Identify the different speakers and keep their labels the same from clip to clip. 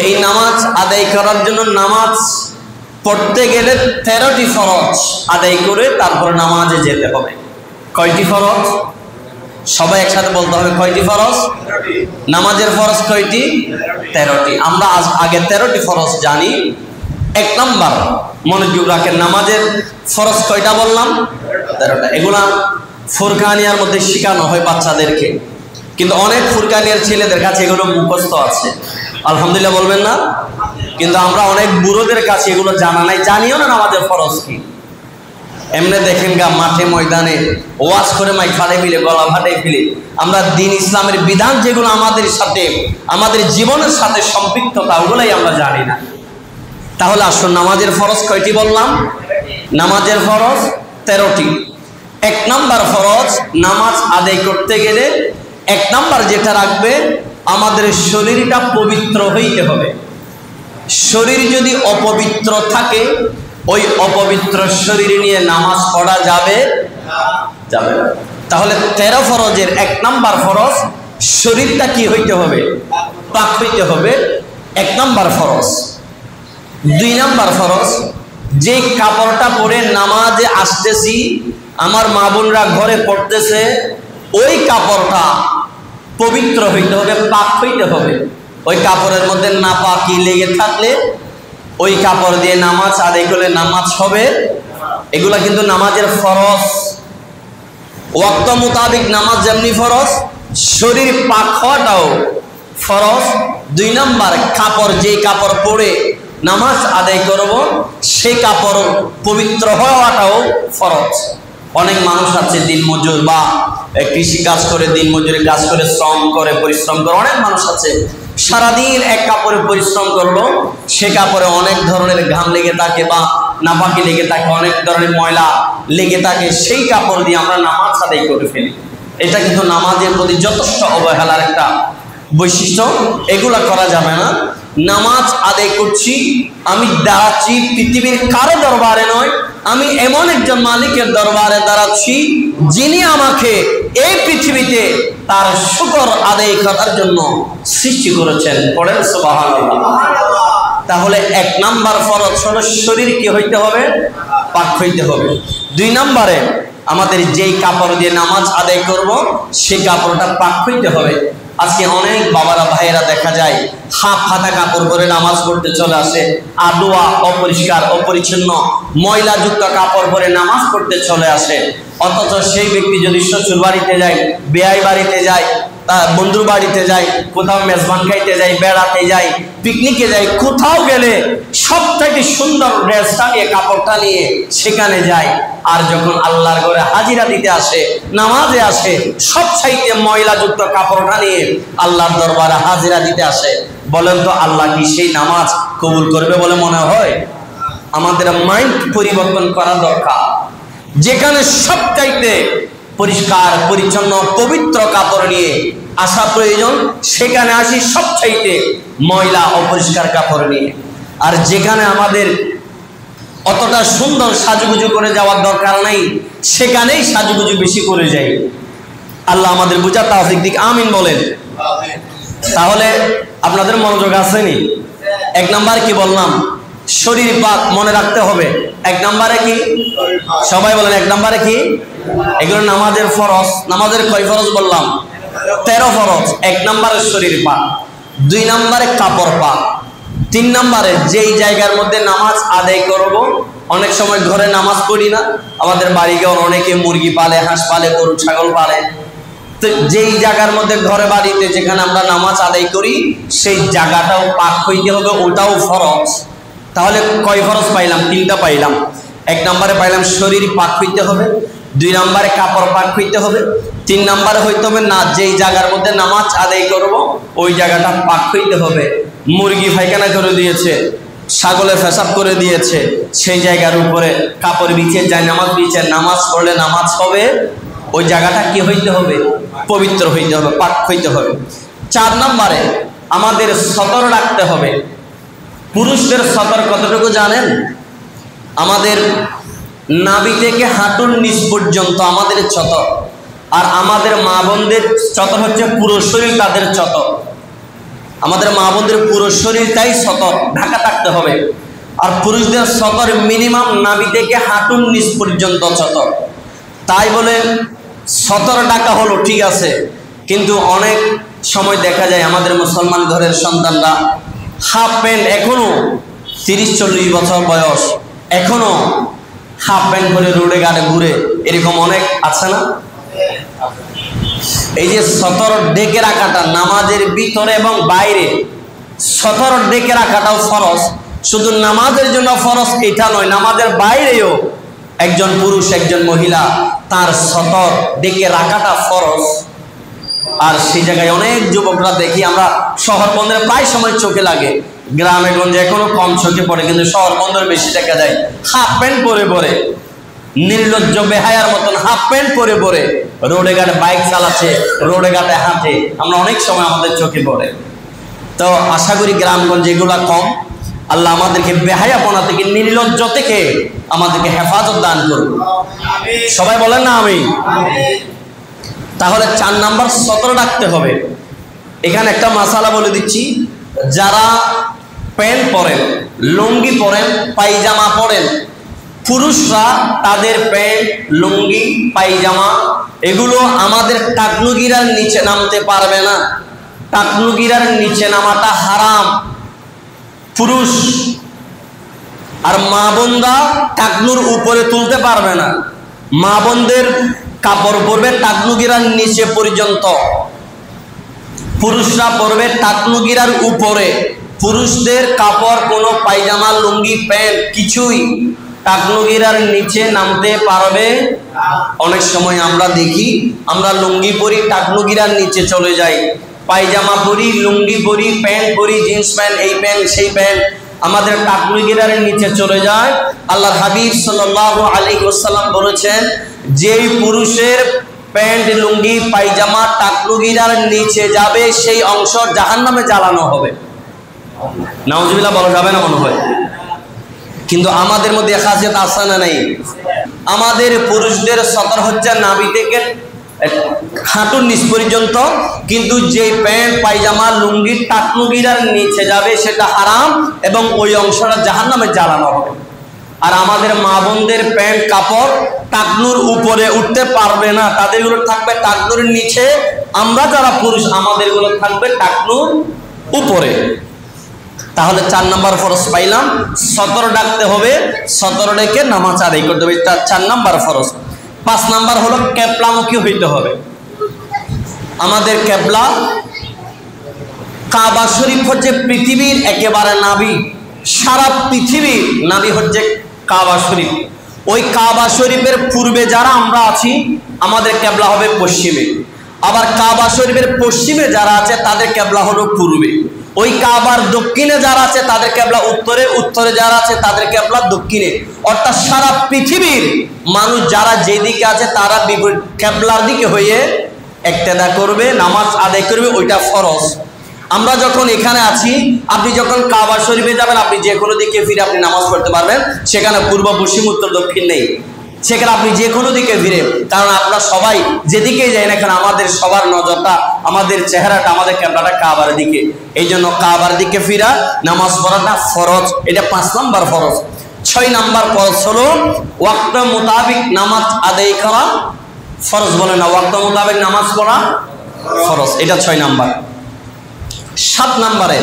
Speaker 1: এই নামাজ আদায় করার জন্য নামাজ পড়তে গেলে 13টি ফরজ আদায় করে তারপর নামাজে যেতে হবে। কয়টি ফরজ? সবাই একসাথে বলতে হবে, কয়টি ফরজ? নামাজের ফরজ কয়টি? 13টি। আমরা আগে 13টি ফরজ জানি। 1 নাম্বার, মনোযোগ রাখেন, নামাজের ফরজ কয়টা বললাম? 13টা। এগুলা ফুরকানিয়ার মধ্যে শেখানো হয় বাচ্চাদেরকে, কিন্তু অনেক ফুরকানিয়ার ছেলেদের কাছে এগুলো মুখস্থ আছে, আলহামদুলিল্লাহ বলবেন না? কিন্তু আমরা অনেক বুড়োদের কাছে এগুলো জানা নাই, জানিও না নামাজের ফরজ কি। এমনি দেখেন গা মাঠে ময়দানে ওয়াজ করে মাইক ফাটাই ফেলে, গলা ফাটাই ফেলে, আমরা দিন ইসলামের বিধান যেগুলো আমাদের সাথে, আমাদের জীবনের সাথে সম্পৃক্ততা, ওগুলাই আমরা জানি না। তাহলে আসুন, নামাজের ফরজ কয়টি বললাম? নামাজের ফরজ 13টি। 1 নাম্বার ফরজ, নামাজ আদায় করতে গেলে 1 নাম্বার যেটা রাখবে, আমাদের শরীরটা পবিত্র হইতে হবে। শরীর যদি অপবিত্র থাকে, ওই অপবিত্র শরীর নিয়ে নামাজ পড়া যাবে যাবে না। তাহলে 13 ফরজের 1 নাম্বার ফরজ, শরীরটা কি হইতে হবে? পাক হইতে হবে, 1 নাম্বার ফরজ। 2 নাম্বার ফরজ, যে কাপড়টা পরে নামাজে আসতেছি, আমার মা বোনরা ঘরে পড়তেছে, ওই কাপড়টা পবিত্র হইতে হবে, পাক হইতে হবে। ওই কাপড়ের মধ্যে নাপাকি লেগে থাকলে ওই কাপড় দিয়ে নামাজ আদায় করলে নামাজ হবে। এগুলা কিন্তু নামাজের ফরজ। ওয়াক্ত মোতাবেক নামাজ যেমনি ফরজ, শরীর পাক হওয়াটাও ফরজ। 2 নাম্বার, কাপড়, যেই কাপড় পরে নামাজ আদায় করব সেই কাপড় পবিত্র হওয়াটাও ফরজ। অনেক মানুষ আছে দিনমজুর বা কৃষি কাজ করে, দিনমজুরি কাজ করে, শ্রম করে, পরিশ্রম করে, অনেক মানুষ আছে সারাদিন এক কাপড়ে পরিশ্রম করলো, সে কাপড়ে অনেক ধরনের ঘাম লেগে থাকে বা নাপাকি লেগে থাকে, অনেক ধরনের ময়লা লেগে থাকে, সেই কাপড় দিয়ে আমরা নামাজ আদায় করে ফেলি। এটা কিন্তু নামাজের প্রতি যথেষ্ট অবহেলার একটা বৈশিষ্ট্য। এগুলা করা যাবে না। নামাজ আদায় করছি, আমি দাঁড়াচ্ছি পৃথিবীর কারো দরবারে নয়, আমি এমন একজন মালিকের দরবারে দাঁড়াচ্ছি যিনি আমাকে এই পৃথিবীতে তার শুকর আদায় করার জন্য সৃষ্টি করেছেন। পড়েন সুবহানাল্লাহ। তাহলে 1 নাম্বার ফরজ হলো শরীর কি হইতে হবে? পাক হইতে হবে। 2 নাম্বারে, আমাদের যেই কাপড় দিয়ে নামাজ আদায় করব সেই কাপড়টা পাক হইতে হবে। আজকে অনেক বাবারা ভাইয়েরা দেখা যায় হাফ হাতা কাপড় পরে নামাজ পড়তে চলে আসে, আদোয়া অপরিষ্কার অপরিচ্ছন্ন ময়লাযুক্ত কাপড় পরে নামাজ পড়তে চলে আসে। অথচ সেই ব্যক্তি যদি শ্বশুর বাড়িতে যায়, বেয়াই বাড়িতে যায়, তার বন্ধুর বাড়িতে যায়, কোথাও মেজবান খাইতে যায়, বেড়াতে যায়, পিকনিকে যায়, কোথাও গেলে সব থেকে সুন্দর ড্রেসটা নিয়ে, কাপড়টা নিয়ে সেখানে যায়। আর যখন আল্লাহর ঘরে হাজিরা দিতে আসে, নামাজে আসে, সব চাইতে ময়লাযুক্ত কাপড়টা নিয়ে আল্লাহর দরবারে হাজিরা দিতে আসে। বলেন তো, আল্লাহ কি সেই নামাজ কবুল করবে বলে মনে হয়? আমাদের মাইন্ড পরিবর্তন করা দরকার। যেখানে সব চাইতে পরিষ্কার পরিচ্ছন্ন পবিত্র কাপড় নিয়ে আসা প্রয়োজন, সেখানে আসি সব চাইতে ময়লা অপরিষ্কার কাপড় নিয়ে। আর যেখানে আমাদের অতটা সুন্দর সাজুগুজু করে যাওয়ার দরকার নাই, সেখানেই সাজুগুজু বেশি করে যাই। আল্লাহ আমাদের বুঝা তৌফিক দিক, আমিন বলেন। তাহলে আপনাদের মনোযোগ আসেনি? 1 নাম্বারে কি বললাম? শরীর পাক, মনে রাখতে হবে। 1 নাম্বারে কি? সবাই বলেন 1 নাম্বারে কি? এগুলো নামাজের ফরজ। নামাজের কয় ফরজ বললাম? 13 ফরজ। 1 নাম্বারে শরীর পাক, 2 নাম্বারে কাপড় পাক, 3 নাম্বারে যেই জায়গার মধ্যে নামাজ আদায় করব। অনেক সময় ঘরে নামাজ পড়ি না, আমাদের বাড়িঘর অনেকে মুরগি পালে, হাঁস পালে, গরু ছাগল পালে। তো যেই জায়গার মধ্যে ঘরে বাড়িতে যেখানে আমরা নামাজ আদায় করি সেই জায়গাটাও পাক হইতে হবে, ওটাও ফরজ। তাহলে কয় ফরজ পাইলাম? 3টা পাইলাম। 1 নাম্বারে পাইলাম শরীর পাক হইতে হবে, 2 নাম্বারে কাপড় পাক হইতে হবে, 3 নাম্বারে হইতে হবে না যেই জায়গার মধ্যে নামাজ আদায় করব ওই জায়গাটা পাক হইতে হবে। মুরগি পায়খানা করে দিয়েছে, ছাগলে পেশাব করে দিয়েছে, সেই জায়গার উপরে কাপড় বিছিয়ে যায় নামাজ বিছিয়ে নামাজ পড়লে নামাজ হবে, ওই জায়গাটা কি হইতে হবে? পবিত্র হইতে হবে, পাক হইতে হবে। 4 নাম্বারে আমাদের সতর রাখতে হবে। পুরুষদের সতর কতটুকু জানেন? আমাদের নাভি থেকে হাঁটুর নিচ পর্যন্ত আমাদের চতর, আর আমাদের মা বোনদের চতর হচ্ছে পুরো শরীর তাদের চতর। আমাদের মা বোনদের পুরো শরীরটাই সতর ঢাকা থাকতে হবে। আর পুরুষদের সতর মিনিমাম নাভি থেকে হাঁটুর নিচ পর্যন্ত সতর। তাই বলে সতর ঢাকা হলো ঠিক আছে, কিন্তু অনেক সময় দেখা যায় আমাদের মুসলমান ঘরের সন্তানরা হাফ প্যান্ট, এখনো 30-40 বছর বয়স, এখনো হাফ প্যান্ট পরে রোডে ঘাটে ঘুরে, এরকম অনেক আছে না? এই যে সতর ডেকে রাখাটা নামাজের ভিতরে এবং বাইরে, সতর ডেকে রাখাটাও ফরজ। শুধু নামাজের জন্য ফরজ এটা নয়, নামাজের বাইরেও একজন পুরুষ একজন মহিলা তার সতর ডেকে রাখাটা ফরজ। আর সেই জায়গায় অনেক যুবকরা দেখি আমরা, শহর বন্দরে প্রায় সময় চোখে লাগে, গ্রামে গঞ্জে এখনো কম চোখে পড়ে, কিন্তু শহর বন্দরে বেশি দেখা যায় হাফ প্যান্ট পরে পরে, নির্লজ্জ বেহায়ার মতন হাফ প্যান্ট পরে পরে রোডে ঘাটে বাইক চালাচ্ছে, রোডে ঘাটে হাঁটে, আমরা অনেক সময় আমাদের চোখে পড়ে। তো আশা করি গ্রামগঞ্জে এগুলা কম। আল্লাহ আমাদেরকে বেহায়াপনা থেকে, নির্লজ্জ থেকে আমাদেরকে হেফাজত দান করুন। সবাই বলেন না আমি। তাহলে 4 নাম্বার সতর রাখতে হবে। এখানে একটা মাসালা বলে দিচ্ছি, যারা প্যান্ট পরেন, লুঙ্গি পরেন, পায়জামা পরেন, পুরুষরা তাদের প্যান্ট, লুঙ্গি, পায়জামা এগুলো আমাদের টাকনুগিরার নিচে নামতে পারবে না। টাকনুগিরার নিচে নামাটা হারাম পুরুষ। আর মা বোনরা টাকনুর উপরে তুলতে পারবে না। মা বোনদের কাপড় পরবে টাকনুগিরার নিচে পর্যন্ত, পুরুষরা পরবে টাকনুগিরার উপরে। পুরুষদের কাপড় কোনো পায়জামা, লুঙ্গি, প্যান্ট কিছুই টাকনুগিরার নিচে নামতে পারবে। অনেক সময় আমরা দেখি, আমরা লুঙ্গি পরি, টাকনুগিরার নিচে চলে যাই, পায়জামা পরি, লুঙ্গি পরি, প্যান্ট পরি, জিন্স প্যান্ট, এই প্যান্ট সেই প্যান্ট, আমাদের টাকনুগিরার নিচে চলে যায়। আল্লাহর হাবিব সাল্লাল্লাহু আলাইহি ওয়াসাল্লাম বলেছেন, যেই পুরুষের প্যান্ট, লুঙ্গি, পায়জামা টাকনুগিরার নিচে যাবে সেই অংশ জাহান্নামে জ্বালানো হবে। নাউজুবিল্লাহ বলা যাবে না মনে হয়, কিন্তু আমাদের মধ্যে খাসিয়ত আছে না নাই? আমাদের পুরুষদের সতর হচ্ছে নাভি থেকে হাঁটুর নিচ পর্যন্ত, কিন্তু যে প্যান্ট, পায়জামা, লুঙ্গি টাকনুগিরার নিচে যাবে সেটা হারাম এবং ওই অংশটা জাহান্নামে জ্বালানো হবে। আর আমাদের মা বোনদের প্যান্ট, কাপড় টাকনুর উপরে উঠতে পারবে না, তাদেরগুলো থাকবে টাকনুর নিচে। আমরা যারা পুরুষ আমাদেরগুলো থাকবে টাকনুর উপরে। তাহলে 4 নাম্বার ফরজ পাইলাম, সতর ডাকতে হবে, সতর ডেকে নামাজ আদায় করতে হবে, এটা 4 নাম্বার ফরজ। 5 নাম্বার হলো কেবলামুখী হইতে হবে। আমাদের কেবলা কাবা শরীফ হচ্ছে পৃথিবীর একেবারে নাভি, সারা পৃথিবীর নাভি হচ্ছে কাবা শরীফ। ওই কাবা শরীফের পূর্বে যারা আমরা আছি আমাদের কেবলা হবে পশ্চিমে, আবার কাবা শরীফের পশ্চিমে যারা আছে তাদের কেবলা হলো পূর্বে। ওই কাবার দক্ষিণে যারা আছে তাদের কেবলা উত্তরে, উত্তরে যারা আছে তাদের কেবলা দক্ষিণে। অর্থাৎ সারা পৃথিবীর মানুষ যারা যেদিকে আছে তারা কেবলার দিকে হয়ে ইক্তেদা করবে, নামাজ আদায় করবে, ওইটা ফরজ। আমরা যখন এখানে আছি, আপনি যখন কাবা শরীফে যাবেন, আপনি যে কোনো দিকে ফিরে আপনি নামাজ পড়তে পারবেন, সেখানে পূর্ব, পশ্চিম, উত্তর, দক্ষিণ নেই, সেখানে আপনি যে কোনো দিকে ফিরে, কারণ আমরা সবাই যেদিকেই যাই না কেন আমাদের সবার নজরটা, আমাদের চেহারাটা, আমাদের ক্যামেরাটা কাবার দিকে। এই জন্য কাবার দিকে ফিরা নামাজ পড়াটা ফরজ, এটা 5 নাম্বার ফরজ। 6 নাম্বার ফরজ হলো ওয়াক্ত মোতাবেক নামাজ আদায় করা ফরজ। বলে না, ওয়াক্ত মোতাবেক নামাজ পড়া ফরজ, এটা 6 নাম্বার। 7 নাম্বারে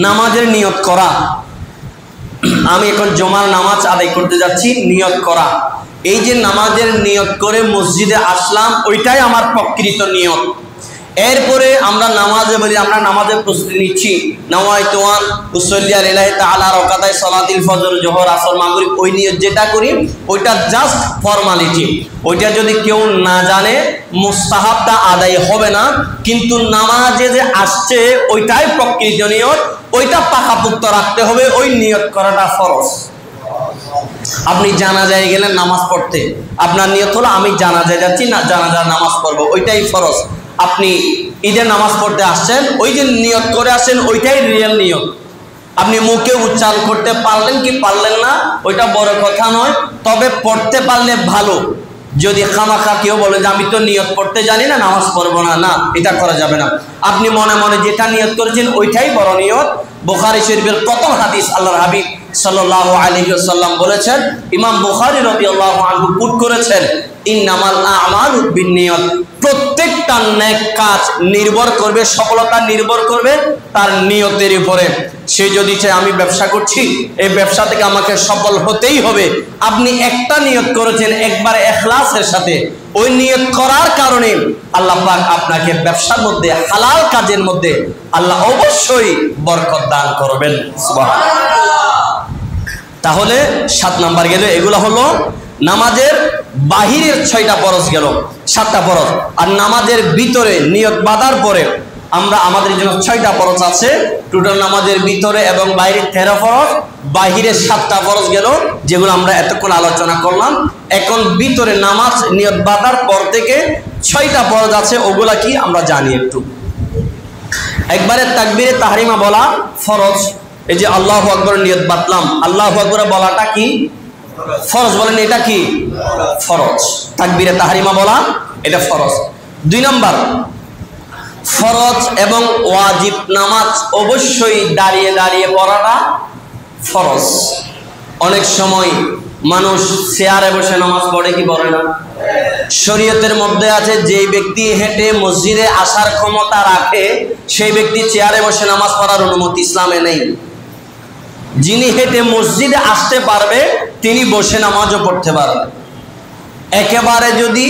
Speaker 1: নামাজের নিয়ত করা। আমি এখন জুমার নামাজ আদায় করতে যাচ্ছি, নিয়ত করা। এই যে নামাজের নিয়ত করে মসজিদে আসলাম, ওইটাই আমার প্রকৃত নিয়ত। এরপরে আমরা নামাজে বলি, আমরা নামাজের প্রস্তুতি নিচ্ছি, নাওয়াইতু আন উসাল্লি লিল্লাহি তাআলা রাকাতাই সালাতিল ফজর, যোহর, আসর, মাগরিব, ওই নিয়ত যেটা করি ওইটা জাস্ট ফর্মালিটি। ওইটা যদি কেউ না জানে মুস্তাহাবটা আদায় হবে না, কিন্তু নামাজে যে আসছে ওইটাই প্রকৃত নিয়ত, ওইটা পাকাপোক্ত রাখতে হবে, ওই নিয়ত করাটা ফরজ। আপনি জানাজায় গেলেন নামাজ পড়তে, আপনার নিয়ত হলো আমি জানাজায় যাচ্ছি, না জানাজার নামাজ পড়বো, ওইটাই ফরজ। আপনি ঈদের নামাজ পড়তে আসছেন, ওই যে নিয়ত করে আসছেন ওইটাই রিয়েল নিয়ত। আপনি মুখে উচ্চারণ করতে পারলেন কি পারলেন না ওইটা বড় কথা নয়, তবে পড়তে পারলে ভালো। যদি খামাখা কেউ বলে যে আমি তো নিয়ত পড়তে জানি না, নামাজ পড়বো না, না, এটা করা যাবে না। আপনি মনে মনে যেটা নিয়ত করেছেন ওইটাই বড় নিয়ত। বুখারী শরীফের প্রথম হাদিস আল্লাহর হাবিব সাল্লাল্লাহু আলাইহি ওয়াসাল্লাম বলেছেন, ইমাম বুখারী রাদিয়াল্লাহু আনহু কোট করেছেন, ইন্নামাল আ'মালু বিন্নিয়াত, প্রত্যেকটা নেক কাজ নির্ভর করবে, সফলতা নির্ভর করবে তার নিয়তের উপরে। সে যদি চায় আমি ব্যবসা করছি, এই ব্যবসা থেকে আমাকে সফল হতেই হবে, আপনি একটা নিয়ত করেছেন একবারে ইখলাসের সাথে, ওই নিয়ত করার কারণে আল্লাহ পাক আপনাকে ব্যবসার মধ্যে, হালাল কাজের মধ্যে আল্লাহ অবশ্যই বরকত দান করবেন। সুবহানাল্লাহ। তাহলে 7 নাম্বার গেল, এগুলো হলো নামাজের বাহিরের 6টা ফরজ গেল, 7টা ফরজ। আর নামাজের ভিতরে নিয়ত বাঁধার পরে আমরা আমাদের জন্য 6টা ফরজ আছে। টোটাল নামাজের ভিতরে এবং বাইরে 13 ফরজ, বাহিরে 7টা ফরজ গেল, যেগুলো আমরা এতক্ষণ আলোচনা করলাম। এখন ভিতরে নামাজ নিয়ত বাঁধার পর থেকে 6টা ফরজ আছে, ওগুলা কি আমরা জানি একটু। একবারে তাকবীরে তাহরিমা বলা ফরজ। এই যে আল্লাহু আকবার নিয়ত বাঁধলাম, আল্লাহু আকবার বলাটা কি ফরজ? বলেন এটা কি ফরজ? তাকবীরে তাহরিমা বলা এটা ফরজ। 2 নাম্বার, ফরজ এবং ওয়াজিব নামাজ অবশ্যই দাঁড়িয়ে দাঁড়িয়ে পড়াটা ফরজ। অনেক সময় মানুষ চেয়ারে বসে নামাজ পড়ে কি পড়ে না? শরীয়তের মধ্যে আছে যে ব্যক্তি হেঁটে মসজিদে আসার ক্ষমতা রাখে সেই ব্যক্তি চেয়ারে বসে নামাজ পড়ার অনুমতি ইসলামে নেই। যিনি হেঁটে মসজিদে আসতে পারবে তিনি বসে নামাজও পড়তে পারবে। একেবারে যদি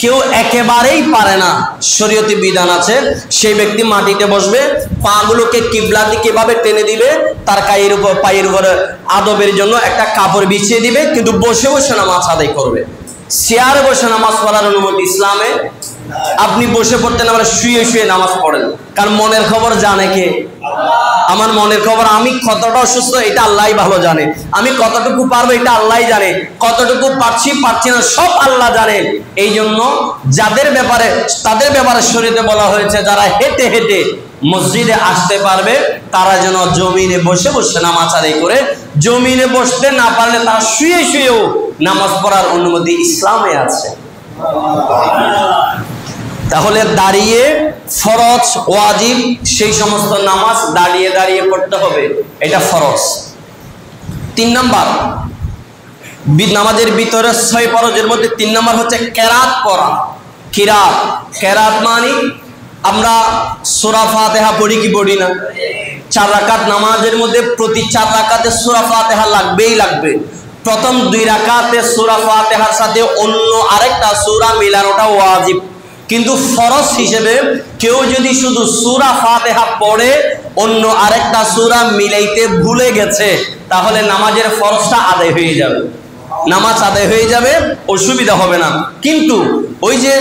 Speaker 1: কেউ একেবারেই পারে না, শরীয়তি বিধান আছে, সেই ব্যক্তি মাটিতে বসবে, পাগুলোকে কিবলা দিকে এভাবে টেনে দিবে, তার পায়ের উপরে আদবের জন্য একটা কাপড় বিছিয়ে দিবে, কিন্তু বসে বসে নামাজ আদায় করবে। চেয়ারে বসে নামাজ পড়ার অনুমতি ইসলামে। আপনি বসে পড়তে না পারে শুয়ে শুয়ে নামাজ পড়েন, কারণ মনের খবর জানে কে? আমার মনের খবর, আমি কতটা অসুস্থ এটা আল্লাহই ভালো জানে, আমি কতটুকু পারবো এটা আল্লাহই জানে, কতটুকু পারছি না সব আল্লাহ জানেন। এই জন্য যাদের ব্যাপারে তাদের ব্যাপারে শরীয়তে বলা হয়েছে যারা হেঁটে হেঁটে মসজিদে আসতে পারবে তারা যেন জমিনে বসে বসে নামাজ আদায় করে। জমিনে বসতে না পারলে তারা শুয়ে শুয়েও নামাজ পড়ার অনুমতি ইসলামে আছে। তাহলে দাঁড়িয়ে ফরজ ওয়াজিব সেই সমস্ত নামাজ দাঁড়িয়ে দাঁড়িয়ে পড়তে হবে, এটা ফরজ। 3 নাম্বার, নামাজের ভিতরে 6 ফরজের মধ্যে 3 নাম্বার হচ্ছে কেরাত পড়া। কেরাত মানে আমরা সূরা ফাতিহা পড়ি কি পড়ি না? 4 রাকাত নামাজের মধ্যে প্রতি 4 রাকাতে সূরা ফাতিহা লাগবেই লাগবে। প্রথম 2 রাকাতে সূরা ফাতিহার সাথে অন্য আরেকটা সূরা মিলানোটা ওয়াজিব, কিন্তু ফরজ হিসেবে কেউ যদি শুধু সূরা ফাতিহা পড়ে অন্য আরেকটা সূরা মিলাইতে ভুলে গেছে তাহলে নামাজের ফরজটা আদায় হয়ে যাবে, নামাজ আদায় হয়ে যাবে, অসুবিধা হবে না। কিন্তু ওই যে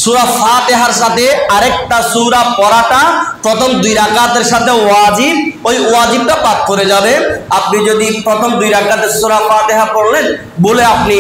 Speaker 1: সূরা ফাতিহার সাথে আরেকটা সূরা পড়াটা প্রথম 2 রাকাতের সাথে ওয়াজিব, ওই ওয়াজিবটা বাদ করে যাবে। আপনি যদি প্রথম 2 রাকাতে সূরা ফাতিহা পড়লেন বলে আপনি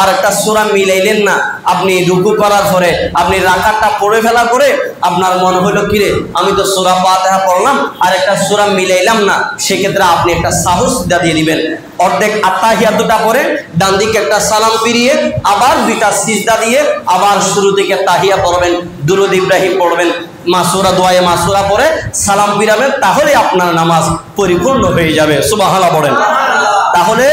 Speaker 1: আরেকটা সূরা মিলাইলেন না, আপনি রুকু করার পরে আপনি রাকাতটা পড়ে ফেলার পরে আপনার মনে হলো কিরে আমি তো সূরা ফাতিহা পড়লাম আর একটা সূরা মিলাইলাম না, সেক্ষেত্রে আপনি একটা সাহস দিয়ে দিবেন, অর্ধেক আত্তাহিয়াতুটা পড়ে ডান দিকে একটা সালাম ফিরিয়ে আবার 2টা সিজদা দিয়ে আবার শুরু থেকে তাহিয়া পড়বেন, দুরূদ ইব্রাহিম পড়বেন, মাসুরা দোয়ায়ে মাসুরা পড়ে সালাম ফিরাবেন, তাহলে আপনার নামাজ পরিপূর্ণ হয়ে যাবে। সুবহানাল্লাহ পড়েন। তাহলে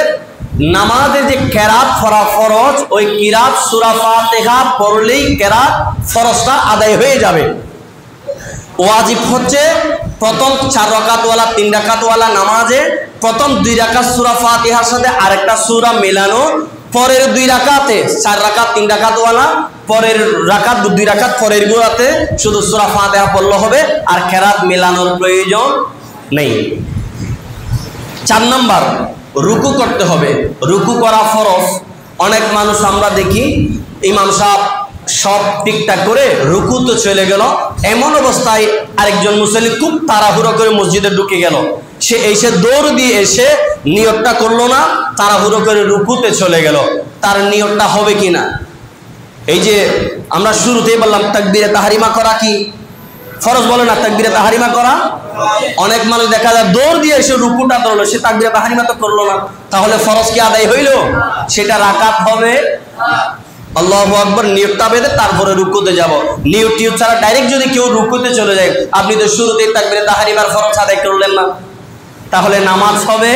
Speaker 1: নামাজের যে কেরাত পড়া ফরজ, ওই কিরাত সূরা ফাতিহা পড়লেই কেরাত ফরজটা আদায় হয়ে যাবে। ওয়াজিব হচ্ছে প্রথম 4 রাকাতওয়ালা 3 রাকাতওয়ালা নামাজে প্রথম 2 রাকাত সূরা ফাতিহার সাথে আরেকটা সূরা মেলানো, পরের 2 রাকাতে 4 রাকাত 3 রাকাতওয়ালা পরের রাকাত 2 রাকাত পরের গুলোতে শুধু সূরা ফাতিহা পড়লে হবে, আর কেরাত মেলানোর প্রয়োজন নেই। 4 নাম্বার, রুকু করতে হবে। রুকু করা ফরজ। অনেক মানুষ আমরা দেখি ইমাম সাহেব সব ঠিকঠাক করে রুকু তো চলে গেল, এমন অবস্থায় আরেকজন মুসল্লি খুব তাড়াহুড়ো করে মসজিদে ঢুকে গেল, সে এসে দৌড় দিয়ে এসে নিয়তটা করলো না, তাড়াহুড়ো করে রুকুতে চলে গেল, তার নিয়তটা হবে কিনা? এই যে আমরা শুরুতেই বললাম তাকবীরে তাহরিমা করা কি ফরজ, বলে না? তাকবীরে তাহরিমা করা। অনেক মানুষ দেখা যায় দৌড় দিয়ে এসে রুকুটা ধরলো, সে তাকবীরে তাহরিমা তো করলো না, তাহলে ফরজ কি আদায় হইল? সেটা রাকাত হবে আল্লাহু আকবার নিয়তটা বেঁধে তারপরে রুকুতে যাব। নিয়ত ছাড়া ডাইরেক্ট যদি কেউ রুকুতে চলে যায়, আপনি তো শুরুতেই তাকবীরে তাহরিমার ফরজ আদায় করলেন না, তাহলে নামাজ হবে।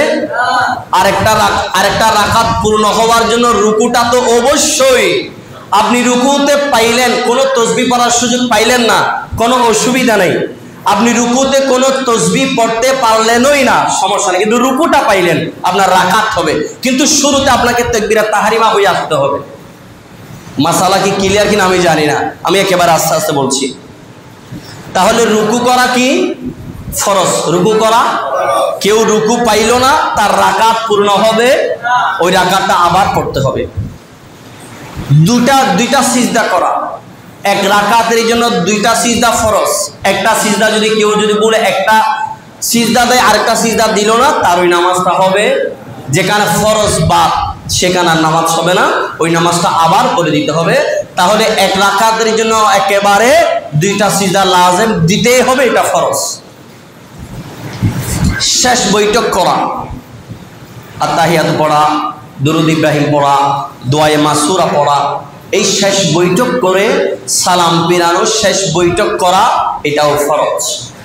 Speaker 1: আরেকটা রাকাত পূর্ণ হওয়ার জন্য রুকুটা তো অবশ্যই, আপনি রুকুতে পাইলেন, কোনো তসবিহ পড়ার সুযোগ পাইলেন না, কোনো অসুবিধা নেই। আপনি রুকুতে কোনো তসবিহ পড়তে পারলেনই না, সমস্যা নেই, কিন্তু রুকুটা পাইলেন, আপনার রাকাত হবে। কিন্তু শুরুতে আপনাকে তাকবীরে তাহরিমা হয়ে আসতে হবে। মাসালা কি ক্লিয়ার কিনা আমি জানি না, আমি একেবারে আস্তে আস্তে বলছি। তাহলে রুকু করা কি ফরজ? রুকু করা, কেউ রুকু পাইল না, তার রাকাত পূর্ণ হবে, ওই রাকাতটা আবার পড়তে হবে। দুইটা সিজদা করা, এক রাকাতের জন্য দুইটা সিজদা ফরজ। একটা সিজদা যদি কেউ বলে একটা সিজদা দেয়, আরেকটা সিজদা দিল না, তার ওই নামাজটা হবে, যেখানে ফরজ বাদ সেখানে আর নামাজ হবে না, ওই নামাজটা আবার পড়ে দিতে হবে। তাহলে এক রাকাতের জন্য একেবারে দুইটা সিজদা লাজেম দিতেই হবে, এটা ফরজ। শেষ বৈঠক করা, আত্তাহিয়াত পড়া, দুরূদ ইব্রাহিম পড়া, দোয়ায়ে মাসুরা পড়া, এই শেষ বৈঠক করে সালাম ফিরানো, শেষ বৈঠক করা, এটাও ফরজ।